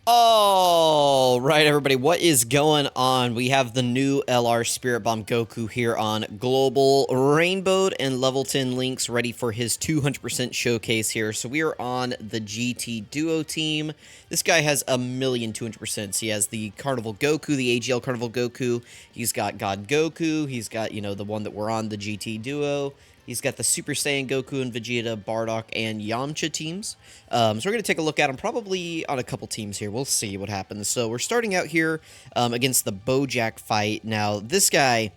All right, everybody, what is going on? We have the new LR Spirit Bomb Goku here on Global Rainbowed and Level 10 Links ready for his 200% showcase here. So we are on the GT Duo team. This guy has 1,200%. He has the Carnival Goku, the AGL Carnival Goku. He's got God Goku. He's got, the one that we're on, the GT Duo. He's got the Super Saiyan Goku and Vegeta, Bardock, and Yamcha teams. So we're going to take a look at them probably on a couple teams here. We'll see what happens. So we're starting out here against the Bojack fight. Now, this guy,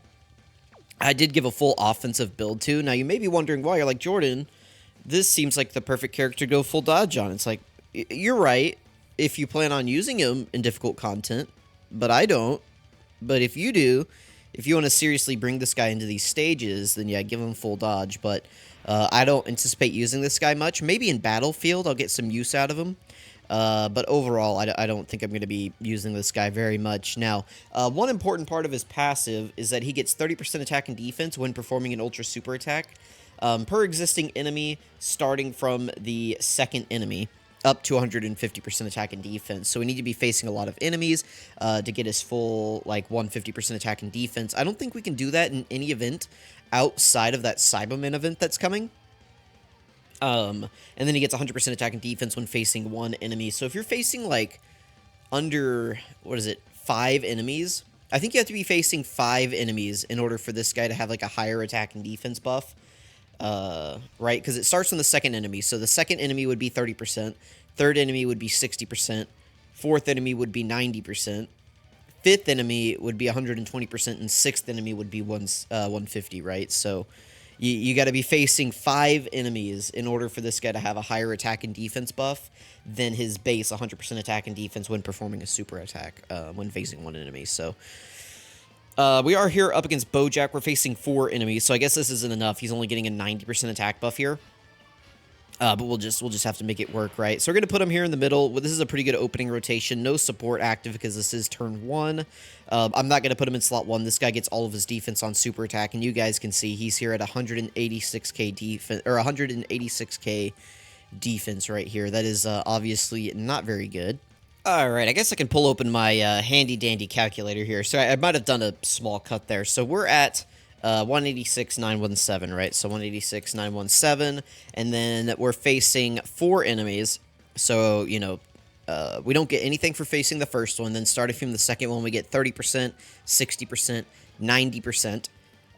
I did give a full offensive build to. Now, you may be wondering why. You're like, Jordan, this seems like the perfect character to go full dodge on. It's like, you're right if you plan on using him in difficult content, but I don't. But if you do, if you want to seriously bring this guy into these stages, then yeah, give him full dodge. But I don't anticipate using this guy much. Maybe in Battlefield, I'll get some use out of him. But overall, I don't think I'm going to be using this guy very much. Now, one important part of his passive is that he gets 30% attack and defense when performing an Ultra Super attack per existing enemy, starting from the second enemy, up to 150% attack and defense. So we need to be facing a lot of enemies to get his full, 150% attack and defense. I don't think we can do that in any event outside of that Cyberman event that's coming. And then he gets 100% attack and defense when facing one enemy. So if you're facing, under, 5 enemies, I think you have to be facing 5 enemies in order for this guy to have, a higher attack and defense buff. Right? Because it starts on the second enemy. So the second enemy would be 30%. Third enemy would be 60%. Fourth enemy would be 90%. Fifth enemy would be 120%. And sixth enemy would be 150, right? So you got to be facing 5 enemies in order for this guy to have a higher attack and defense buff than his base 100% attack and defense when performing a super attack when facing one enemy. So we are here up against Bojack. We're facing 4 enemies, so I guess this isn't enough. He's only getting a 90% attack buff here. But we'll just have to make it work, right? So we're going to put him here in the middle. Well, this is a pretty good opening rotation. No support active because this is turn 1. I'm not going to put him in slot 1. This guy gets all of his defense on super attack, and you guys can see he's here at 186k defense, or 186k defense right here. That is obviously not very good. Alright, I guess I can pull open my handy-dandy calculator here. So I might have done a small cut there. So we're at 186,917, right? So 186,917, and then we're facing 4 enemies. So, we don't get anything for facing the first one. Then starting from the second one, we get 30%, 60%, 90%.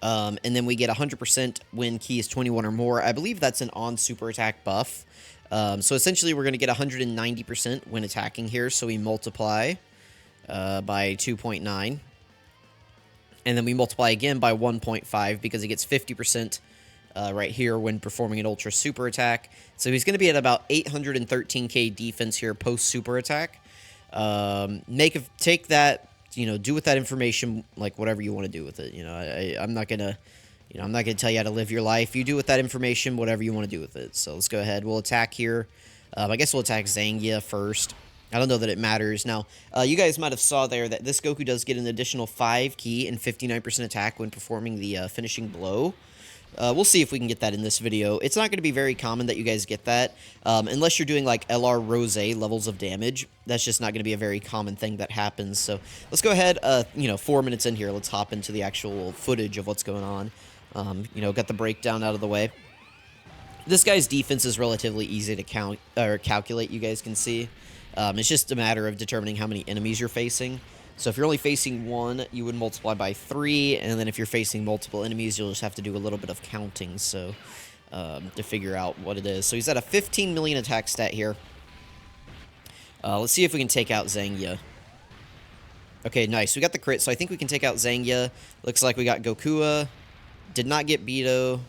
And then we get 100% when key is 21 or more. I believe that's an on-super attack buff. So essentially, we're going to get 190% when attacking here. So we multiply by 2.9. And then we multiply again by 1.5 because he gets 50% right here when performing an Ultra Super attack. So he's going to be at about 813k defense here post-super attack. Take that, do with that information whatever you want to do with it. I'm not going to... I'm not going to tell you how to live your life. You do with that information whatever you want to do with it. So let's go ahead. We'll attack here. I guess we'll attack Zangia first. I don't know that it matters. Now, you guys might have saw there that this Goku does get an additional 5 key and 59% attack when performing the finishing blow. We'll see if we can get that in this video. It's not going to be very common that you guys get that. Unless you're doing LR Rose levels of damage. That's just not going to be a very common thing that happens. So let's go ahead. 4 minutes in here. Let's hop into the actual footage of what's going on. Got the breakdown out of the way. This guy's defense is relatively easy to calculate, you guys can see. It's just a matter of determining how many enemies you're facing. So if you're only facing 1, you would multiply by 3, and then if you're facing multiple enemies, you'll just have to do a little bit of counting, so to figure out what it is. So he's at a 15 million attack stat here. Let's see if we can take out Zangia. Okay, nice. We got the crit, so I think we can take out Zangia. Looks like we got Goku. Did not get Beto,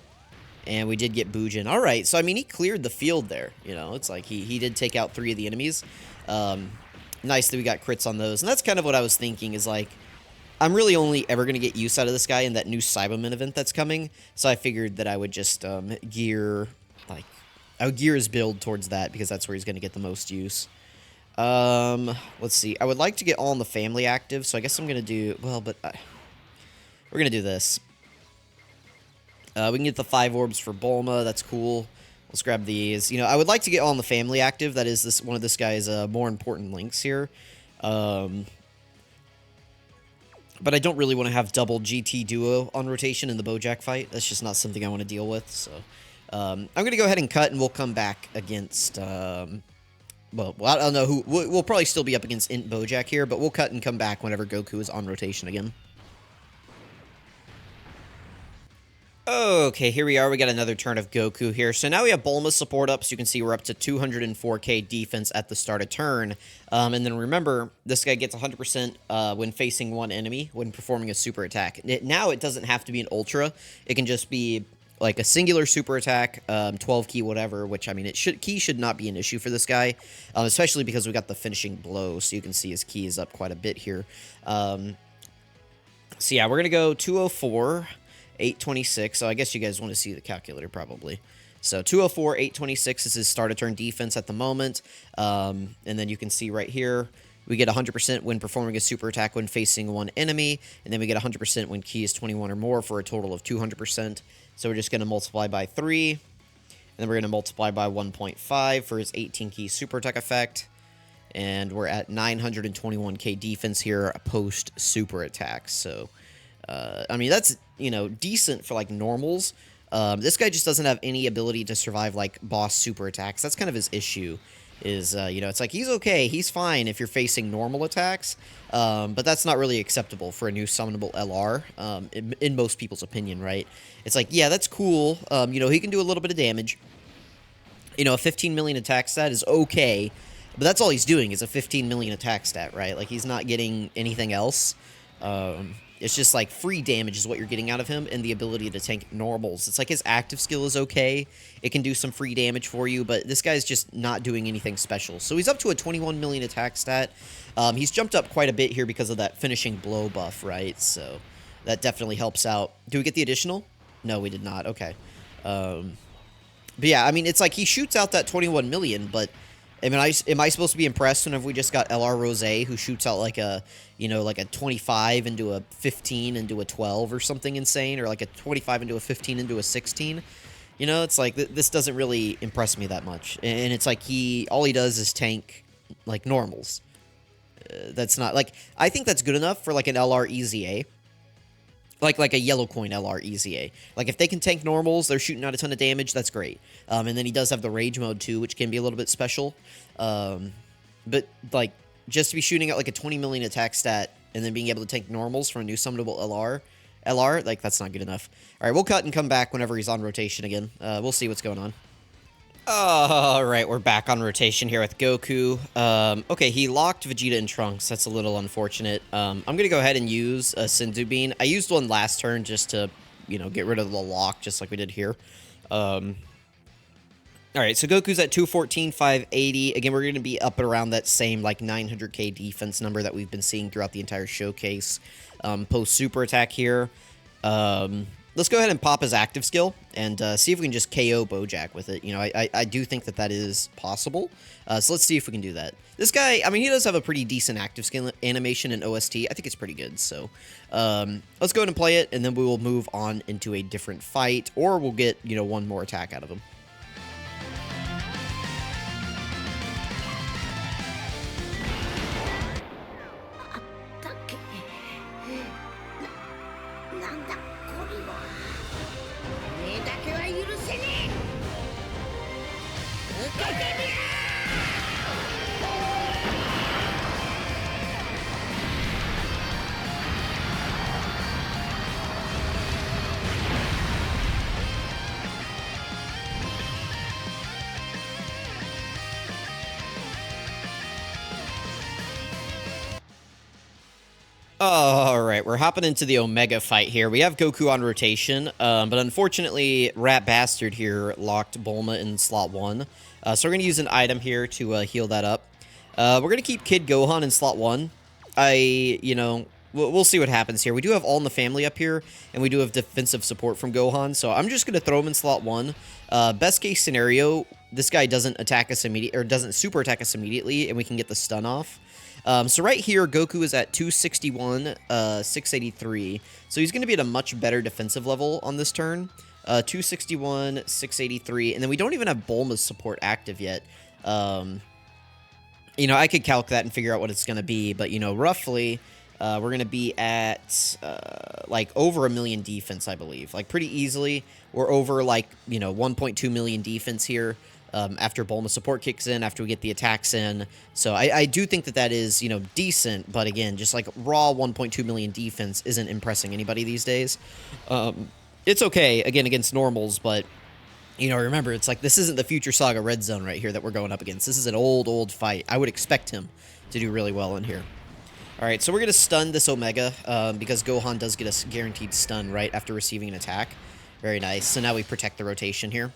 and we did get Bujin. All right, so, I mean, he cleared the field there. It's like he did take out 3 of the enemies. Nice that we got crits on those. And that's kind of what I was thinking is, I'm really only ever going to get use out of this guy in that new Cyberman event that's coming. So I figured that I would just gear his build towards that because that's where he's going to get the most use. Let's see. I would like to get All in the Family active, so I guess I'm going to do... Well, but we're going to do this. We can get the 5 orbs for Bulma. That's cool. Let's grab these. You know, I would like to get All in the Family active. That is one of this guy's more important links here. But I don't really want to have double GT duo on rotation in the Bojack fight. That's just not something I want to deal with. So I'm going to go ahead and cut, and we'll come back against... well, I don't know who... We'll probably still be up against Int Bojack here, but we'll cut and come back whenever Goku is on rotation again. Okay, here we are. We got another turn of Goku here. So now we have Bulma's support up, so you can see we're up to 204k defense at the start of turn. And then remember, this guy gets 100% when facing one enemy when performing a super attack. Now it doesn't have to be an ultra. It can just be like a singular super attack, 12 key, whatever, which, I mean, key should not be an issue for this guy, especially because we got the finishing blow, so you can see his key is up quite a bit here. So yeah, we're going to go 204... 826, so I guess you guys want to see the calculator probably. So 204, 826 is his start of turn defense at the moment. And then you can see right here, we get 100% when performing a super attack when facing one enemy, and then we get 100% when key is 21 or more for a total of 200%. So we're just going to multiply by 3, and then we're going to multiply by 1.5 for his 18 key super attack effect. And we're at 921k defense here post super attack. So, I mean, that's, you know, decent for, like, normals. This guy just doesn't have any ability to survive, like, boss super attacks. That's kind of his issue, is, you know, it's like, he's okay, he's fine if you're facing normal attacks, but that's not really acceptable for a new summonable LR, in most people's opinion, right? It's like, yeah, that's cool, you know, he can do a little bit of damage. You know, a 15 million attack stat is okay, but that's all he's doing is a 15 million attack stat, right? Like, he's not getting anything else. It's just like free damage is what you're getting out of him, and the ability to tank normals. It's like his active skill is okay. It can do some free damage for you, but this guy's just not doing anything special. So he's up to a 21 million attack stat. He's jumped up quite a bit here because of that finishing blow buff, right? So that definitely helps out. Do we get the additional? No, we did not. Okay. But yeah, I mean, it's like he shoots out that 21 million, but I mean, am I supposed to be impressed whenever we just got LR Rose, who shoots out like a, you know, like a 25 into a 15 into a 12 or something insane, or like a 25 into a 15 into a 16? You know, it's like, this doesn't really impress me that much. And it's like all he does is tank, like, normals. That's not, like, I think that's good enough for, like, an LR EZA. Like a yellow coin LR EZA. Like, if they can tank normals, they're shooting out a ton of damage, that's great. And then he does have the rage mode, too, which can be a little bit special. But, like, just to be shooting out, like, a 20 million attack stat and then being able to tank normals for a new summonable LR, like, that's not good enough. All right, we'll cut and come back whenever he's on rotation again. We'll see what's going on. Alright, we're back on rotation here with Goku. Okay, he locked Vegeta and Trunks. That's a little unfortunate. I'm gonna go ahead and use a Senzu Bean. I used one last turn just to, you know, get rid of the lock, just like we did here. Alright, so Goku's at 214, 580. Again, we're gonna be up at around that same, like, 900k defense number that we've been seeing throughout the entire showcase. Post-super attack here. Let's go ahead and pop his active skill and see if we can just KO Bojack with it. You know, I do think that is possible. So let's see if we can do that. This guy, I mean, he does have a pretty decent active skill animation in OST. I think it's pretty good. So let's go ahead and play it, and then we will move on into a different fight, or we'll get, you know, one more attack out of him. Alright, we're hopping into the Omega fight here. We have Goku on rotation, but unfortunately, Rat Bastard here locked Bulma in slot 1. So we're going to use an item here to heal that up. We're going to keep Kid Gohan in slot 1. You know, we'll see what happens here. We do have All in the Family up here, and we do have defensive support from Gohan, so I'm just going to throw him in slot 1. Best case scenario, this guy doesn't attack us immediately, or doesn't super attack us immediately, and we can get the stun off. So right here, Goku is at 261, 683. So he's going to be at a much better defensive level on this turn. 261, 683, and then we don't even have Bulma's support active yet. You know, I could calc that and figure out what it's going to be, but, you know, roughly, we're going to be at, like, over 1 million defense, I believe. Like, pretty easily. We're over, like, you know, 1.2 million defense here after Bulma support kicks in, after we get the attacks in. So I do think that that is, you know, decent, but again, just, like, raw 1.2 million defense isn't impressing anybody these days. It's okay, again, against normals, but... You know, remember, it's like, this isn't the Future Saga Red Zone right here that we're going up against. This is an old fight. I would expect him to do really well in here. Alright, so we're going to stun this Omega, because Gohan does get a guaranteed stun right after receiving an attack. Very nice. So now we protect the rotation here.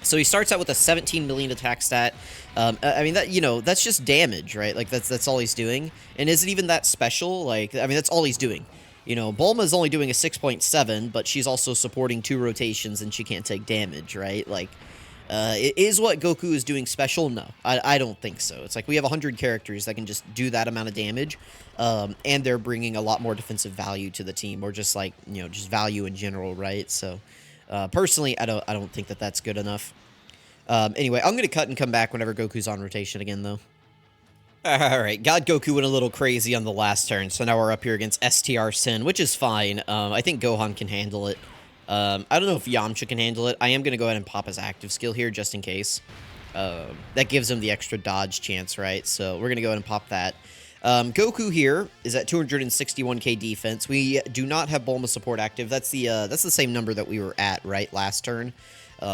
So he starts out with a 17 million attack stat. I mean, that, you know, that's just damage, right? Like, that's all he's doing. And is it even that special? Like, I mean, that's all he's doing. You know, Bulma's only doing a 6.7, but she's also supporting 2 rotations and she can't take damage, right? Like, is what Goku is doing special? No, I don't think so. It's like we have 100 characters that can just do that amount of damage, and they're bringing a lot more defensive value to the team, or just like, you know, just value in general, right? So, personally, I don't think that that's good enough. Anyway, I'm gonna cut and come back whenever Goku's on rotation again, though. Alright, God Goku went a little crazy on the last turn, so now we're up here against STR Sin, which is fine. I think Gohan can handle it. I don't know if Yamcha can handle it. I am going to go ahead and pop his active skill here, just in case. That gives him the extra dodge chance, right? So we're going to go ahead and pop that. Goku here is at 261k defense. We do not have Bulma support active. That's the same number that we were at, right, last turn.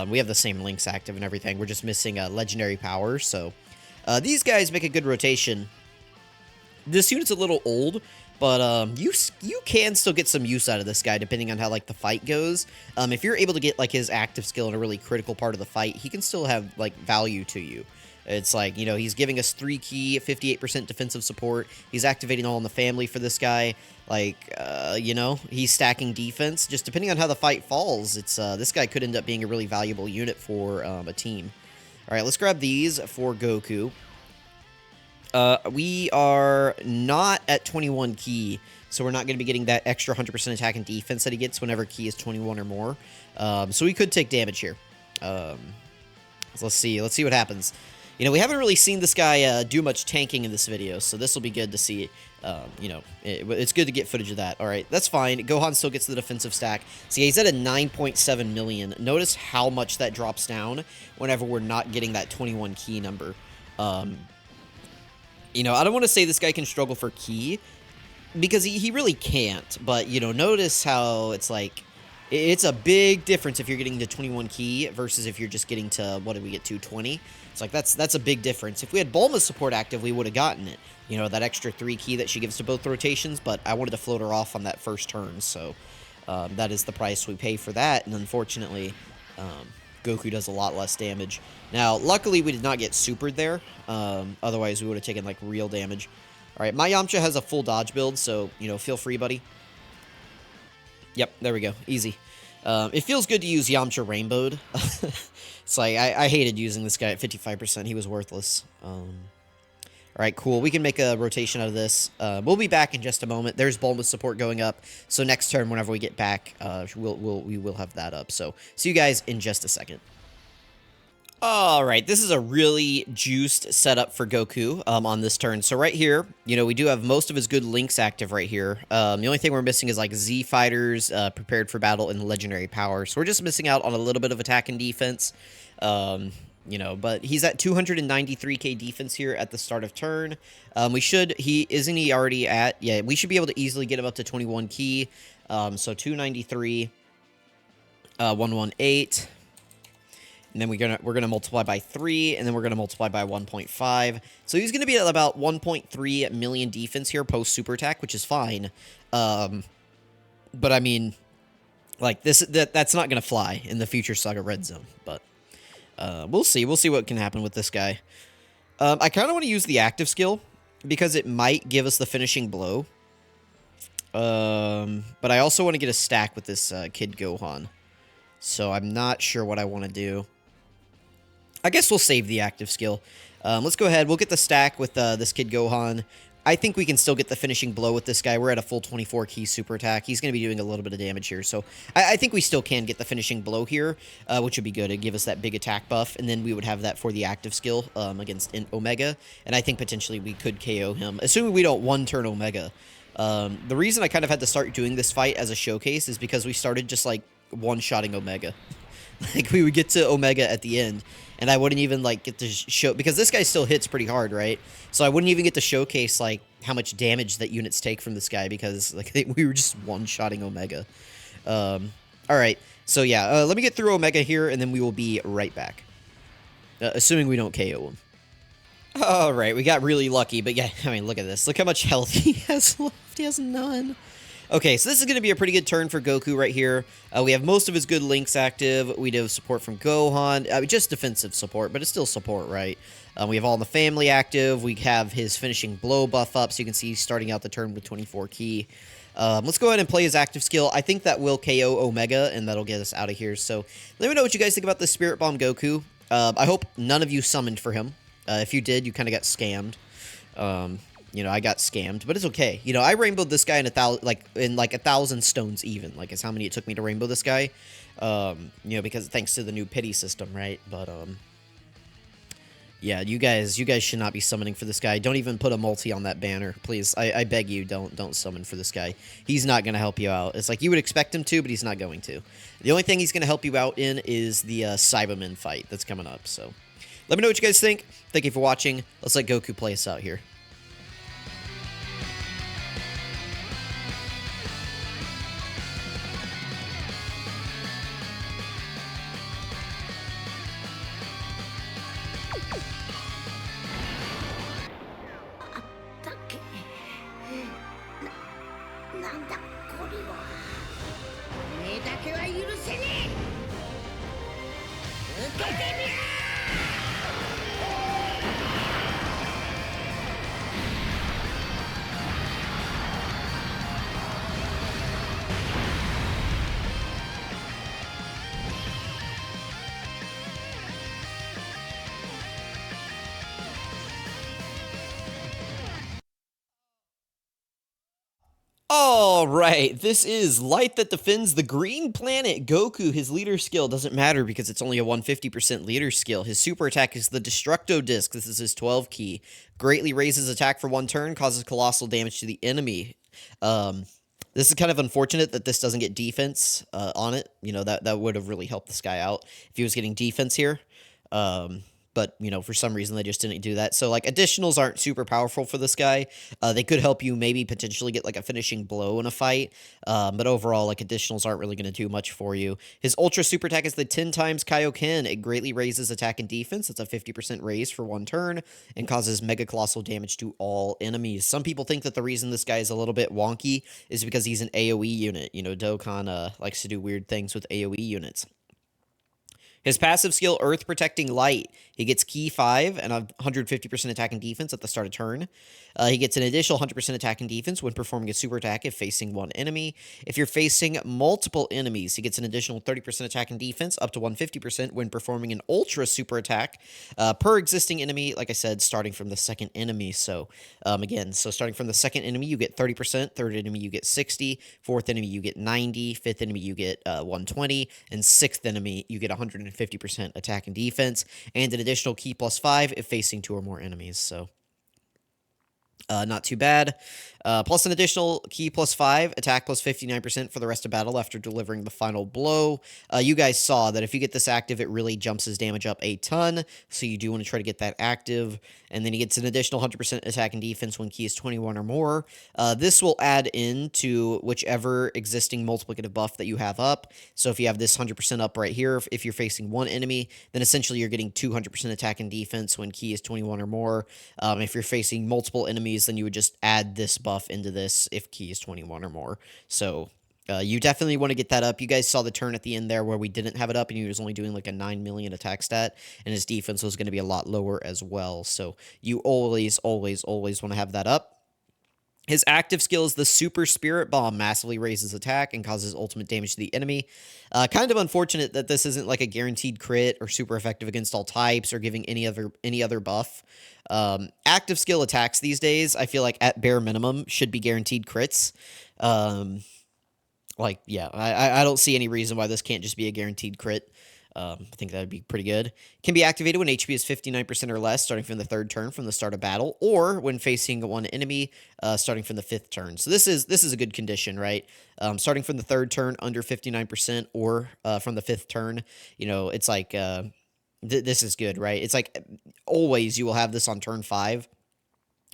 We have the same links active and everything. We're just missing legendary power, so... these guys make a good rotation. This unit's a little old, but you can still get some use out of this guy depending on how, like, the fight goes. If you're able to get, like, his active skill in a really critical part of the fight, he can still have, like, value to you. It's like, you know, he's giving us 3 key, 58% defensive support. He's activating All in the Family for this guy. Like, you know, he's stacking defense. Just depending on how the fight falls, it's this guy could end up being a really valuable unit for a team. Alright, let's grab these for Goku. We are not at 21 key, so we're not going to be getting that extra 100% attack and defense that he gets whenever key is 21 or more. So we could take damage here. So let's see what happens. You know, we haven't really seen this guy do much tanking in this video, so this will be good to see. You know, it's good to get footage of that. Alright, that's fine. Gohan still gets the defensive stack. See, he's at a 9.7 million. Notice how much that drops down whenever we're not getting that 21 key number. You know, I don't want to say this guy can struggle for key, because he really can't. But, you know, notice how it's like, it's a big difference if you're getting to 21 key versus if you're just getting to, what did we get to, 20? It's like, that's a big difference. If we had Bulma's support active, we would have gotten it. You know, that extra 3 key that she gives to both rotations, but I wanted to float her off on that first turn, so that is the price we pay for that, and unfortunately, Goku does a lot less damage. Now, luckily, we did not get supered there, otherwise we would have taken, like, real damage. Alright, my Yamcha has a full dodge build, so, you know, feel free, buddy. Yep, there we go. Easy. It feels good to use Yamcha Rainbowed. It's like, I hated using this guy at 55%. He was worthless. Alright, cool. We can make a rotation out of this. We'll be back in just a moment. There's Bulma's support going up. So next turn, whenever we get back, we will have that up. So, see you guys in just a second. Alright, this is a really juiced setup for Goku on this turn. So right here, you know, we do have most of his good links active right here. The only thing we're missing is, like, Z Fighters, Prepared for Battle, and Legendary Power. So we're just missing out on a little bit of attack and defense. You know, but he's at 293k defense here at the start of turn. Isn't he already at, yeah, we should be able to easily get him up to 21 key. So 293, 118. And then we're gonna multiply by 3, and then we're gonna multiply by 1.5. So he's gonna be at about 1.3 million defense here post super attack, which is fine. But I mean, like, that's not gonna fly in the Future Saga Red Zone. But we'll see. We'll see what can happen with this guy. I kind of want to use the active skill because it might give us the finishing blow. But I also want to get a stack with this Kid Gohan. So I'm not sure what I want to do. I guess we'll save the active skill. Let's go ahead. We'll get the stack with this Kid Gohan. I think we can still get the finishing blow with this guy. We're at a full 24 key super attack. He's going to be doing a little bit of damage here. So I think we still can get the finishing blow here, which would be good. It'd give us that big attack buff. And then we would have that for the active skill against Omega. And I think potentially we could KO him, assuming we don't one-turn Omega. The reason I kind of had to start doing this fight as a showcase is because we started just like one-shotting Omega. Like, we would get to Omega at the end, and I wouldn't even, like, get to show... Because this guy still hits pretty hard, right? So I wouldn't even get to showcase, like, how much damage that units take from this guy because, like, we were just one-shotting Omega. Alright, so yeah, let me get through Omega here, and then we will be right back. Assuming we don't KO him. Alright, we got really lucky, but yeah, I mean, look at this. Look how much health he has left. He has none. Okay, so this is going to be a pretty good turn for Goku right here. We have most of his good links active. We do have support from Gohan. Just defensive support, but it's still support, right? We have All in the Family active. We have his finishing blow buff up, so you can see he's starting out the turn with 24 key. Let's go ahead and play his active skill. I think that will KO Omega, and that'll get us out of here. So let me know what you guys think about the Spirit Bomb Goku. I hope none of you summoned for him. If you did, you kind of got scammed. You know, I got scammed, but it's okay. You know, I rainbowed this guy in 1,000 stones even. Like, it's how many it took me to rainbow this guy. You know, because thanks to the new pity system, right? But, yeah, you guys should not be summoning for this guy. Don't even put a multi on that banner, please. I beg you, don't summon for this guy. He's not going to help you out. It's like you would expect him to, but he's not going to. The only thing he's going to help you out in is the Cyberman fight that's coming up, so... Let me know what you guys think. Thank you for watching. Let's let Goku play us out here. All right, this is Light That Defends the Green Planet. Goku, his leader skill doesn't matter because it's only a 150% leader skill. His super attack is the Destructo Disc. This is his 12 key. Greatly raises attack for one turn, causes colossal damage to the enemy. This is kind of unfortunate that this doesn't get defense on it. You know, that would have really helped this guy out if he was getting defense here. But, you know, for some reason, they just didn't do that. So, like, additionals aren't super powerful for this guy. They could help you maybe potentially get, like, a finishing blow in a fight. But overall, like, additionals aren't really going to do much for you. His Ultra Super Attack is the 10 times Kaioken. It greatly raises attack and defense. It's a 50% raise for one turn and causes Mega Colossal damage to all enemies. Some people think that the reason this guy is a little bit wonky is because he's an AoE unit. You know, Dokkan likes to do weird things with AoE units. His passive skill, Earth Protecting Light. He gets Key 5 and a 150% attack and defense at the start of turn. He gets an additional 100% attack and defense when performing a super attack if facing one enemy. If you're facing multiple enemies, he gets an additional 30% attack and defense up to 150% when performing an ultra super attack per existing enemy, like I said, starting from the second enemy. So, again, starting from the second enemy, you get 30%, third enemy, you get 60, fourth enemy, you get 90, fifth enemy, you get 120, and sixth enemy, you get 150% attack and defense, and an additional Key plus 5 if facing 2 or more enemies. So, not too bad. Plus an additional Key plus 5, attack plus 59% for the rest of battle after delivering the final blow. You guys saw that if you get this active, it really jumps his damage up a ton, so you do want to try to get that active. And then he gets an additional 100% attack and defense when Key is 21 or more. This will add into whichever existing multiplicative buff that you have up. So if you have this 100% up right here, if you're facing one enemy, then essentially you're getting 200% attack and defense when Key is 21 or more. If you're facing multiple enemies, then you would just add this buff into this if Key is 21 or more. So you definitely want to get that up. You guys saw the turn at the end there where we didn't have it up and he was only doing like a 9 million attack stat, and his defense was going to be a lot lower as well. So you always want to have that up. His active skill is the Super Spirit Bomb, massively raises attack and causes ultimate damage to the enemy. Kind of unfortunate that this isn't like a guaranteed crit or super effective against all types or giving any other buff. Active skill attacks these days, I feel like at bare minimum should be guaranteed crits. I don't see any reason why this can't just be a guaranteed crit. I think that would be pretty good. Can be activated when HP is 59% or less, starting from the 3rd turn from the start of battle, or when facing one enemy, starting from the 5th turn. So this is a good condition, right? Starting from the 3rd turn under 59%, or from the 5th turn. You know, it's like this is good, right? It's like always you will have this on turn 5.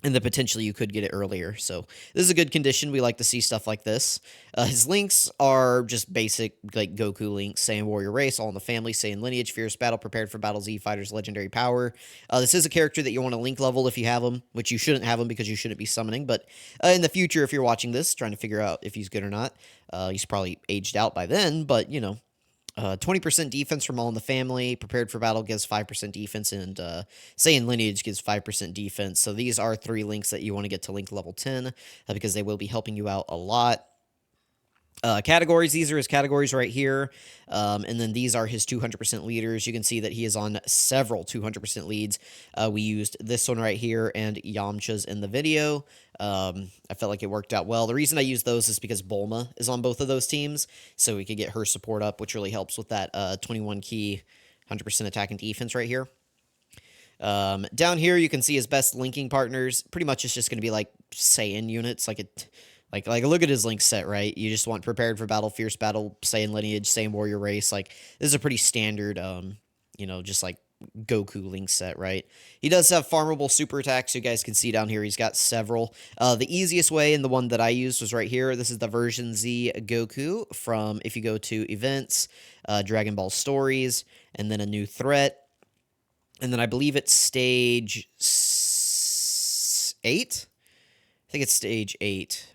And then potentially you could get it earlier. So this is a good condition. We like to see stuff like this. His links are just basic, like Goku links, Saiyan Warrior Race, All in the Family, Saiyan Lineage, Fierce Battle, Prepared for Battle, Z Fighters, Legendary Power. This is a character that you want to link level if you have him, which you shouldn't have him because you shouldn't be summoning. But in the future, if you're watching this, trying to figure out if he's good or not, he's probably aged out by then, but, you know. 20% defense from All in the Family. Prepared for Battle gives 5% defense, and Saiyan Lineage gives 5% defense. So these are 3 links that you want to get to link level 10 because they will be helping you out a lot. Categories, these are his categories right here, and then these are his 200% leaders. You can see that he is on several 200% leads. We used this one right here and Yamcha's in the video. I felt like it worked out well. The reason I use those is because Bulma is on both of those teams, so we could get her support up, which really helps with that 21 key 100% attack and defense right here. Down here, you can see his best linking partners. Pretty much it's just going to be like Saiyan units, Like, look at his link set, right? You just want Prepared for Battle, Fierce Battle, Saiyan Lineage, Saiyan Warrior Race. Like, this is a pretty standard, just like Goku link set, right? He does have farmable super attacks. You guys can see down here he's got several. The easiest way, and the one that I used, was right here. This is the version Z Goku from, if you go to Events, Dragon Ball Stories, and then a new threat. And then I believe it's stage 8? I think it's stage 8.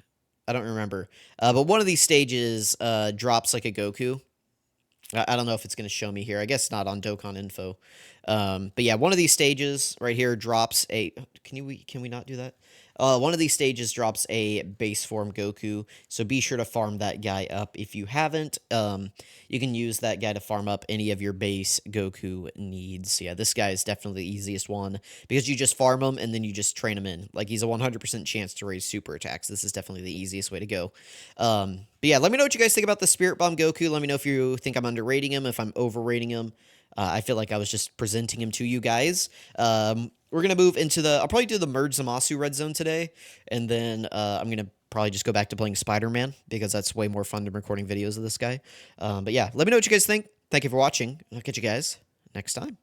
I don't remember. But one of these stages drops like a Goku. I don't know if it's going to show me here. I guess not on Dokkan info. But yeah, one of these stages right here drops a... Can we not do that? One of these stages drops a base form Goku, so be sure to farm that guy up if you haven't. You can use that guy to farm up any of your base Goku needs. Yeah, this guy is definitely the easiest one because you just farm him and then you just train him in. Like, he's a 100% chance to raise super attacks. This is definitely the easiest way to go. But yeah, let me know what you guys think about the Spirit Bomb Goku. Let me know if you think I'm underrating him, if I'm overrating him. I feel like I was just presenting him to you guys. We're going to move into I'll probably do the Merge Zamasu Red Zone today, and then I'm going to probably just go back to playing Spider-Man, because that's way more fun than recording videos of this guy. But yeah, let me know what you guys think. Thank you for watching, and I'll catch you guys next time.